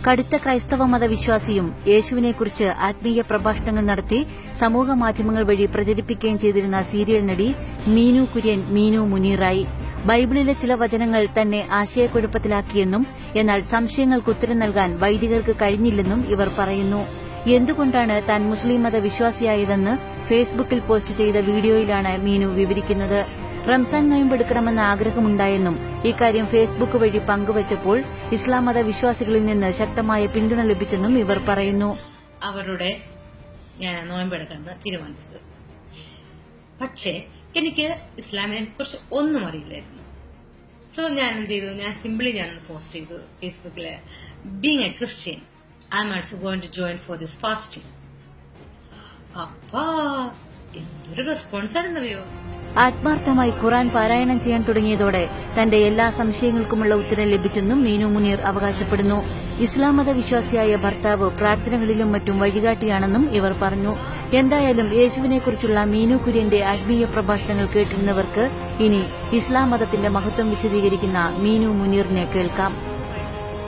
കടുത്ത ക്രൈസ്തവ മതവിശ്വാസിയും യേശുവിനെക്കുറിച്ച് ആത്മീയ പ്രഭാഷണങ്ങൾ നടത്തി സമൂഹമാധ്യമങ്ങൾ വഴി പ്രചരിപ്പിക്കുകയും ചെയ്തിരുന്ന സീരിയൽ നടി മീനു കുര്യൻ മീനു മുനീറായി. ബൈബിളിലെ ചില വചനങ്ങൾ തന്നെ ആശയക്കുഴപ്പത്തിലാക്കിയെന്നും എന്നാൽ സംശയങ്ങൾക്ക് ഉത്തരം നൽകാൻ വൈദികർക്ക് കഴിഞ്ഞില്ലെന്നും ഇവർ പറയുന്നു. എന്തുകൊണ്ടാണ് താൻ മുസ്ലിം മതവിശ്വാസിയായതെന്ന് ഫേസ്ബുക്കിൽ പോസ്റ്റ് ചെയ്ത വീഡിയോയിലാണ് മീനു വിവരിക്കുന്നത്. റംസാൻ നോയമ്പെടുക്കണമെന്ന ആഗ്രഹമുണ്ടായെന്നും ഇക്കാര്യം ഫേസ്ബുക്ക് വഴി പങ്കുവച്ചപ്പോൾ ഇസ്ലാം മതവിശ്വാസികളിൽ നിന്ന് ശക്തമായ പിന്തുണ ലഭിച്ചെന്നും ഇവർ പറയുന്നു. അവരുടെ ഞാൻ നോയമ്പെടുക്കാമെന്ന് തീരുമാനിച്ചത്. പക്ഷേ എനിക്ക് ഇസ്ലാമിനെ കുറിച്ച് ഒന്നും അറിയില്ലായിരുന്നു. സോ ഞാൻ എന്ത് ചെയ്തു, ഞാൻ സിംപിളി പോസ്റ്റ് ചെയ്തു ഫേസ്ബുക്കില്, being a Christian I am also going to join for this fasting. അപ്പാ എന്തൊരു റെസ്പോൺസ് ആണെന്നറിയോ. ആത്മാർത്ഥമായി ഖുർആൻ പാരായണം ചെയ്യാൻ തുടങ്ങിയതോടെ തന്റെ എല്ലാ സംശയങ്ങൾക്കുമുള്ള ഉത്തരം ലഭിച്ചെന്നും മീനു മുനീർ അവകാശപ്പെടുന്നു. ഇസ്ലാം മതവിശ്വാസിയായ ഭർത്താവ് പ്രാർത്ഥനകളിലും മറ്റും വഴികാട്ടിയാണെന്നും ഇവർ പറഞ്ഞു. എന്തായാലും യേശുവിനെക്കുറിച്ചുള്ള മീനു കുര്യന്റെ ആത്മീയ പ്രഭാഷണങ്ങൾ കേട്ടിരുന്നവർക്ക് ഇനി ഇസ്ലാം മതത്തിന്റെ മഹത്വം വിശദീകരിക്കുന്ന മീനു മുനീറിനെ കേൾക്കാം.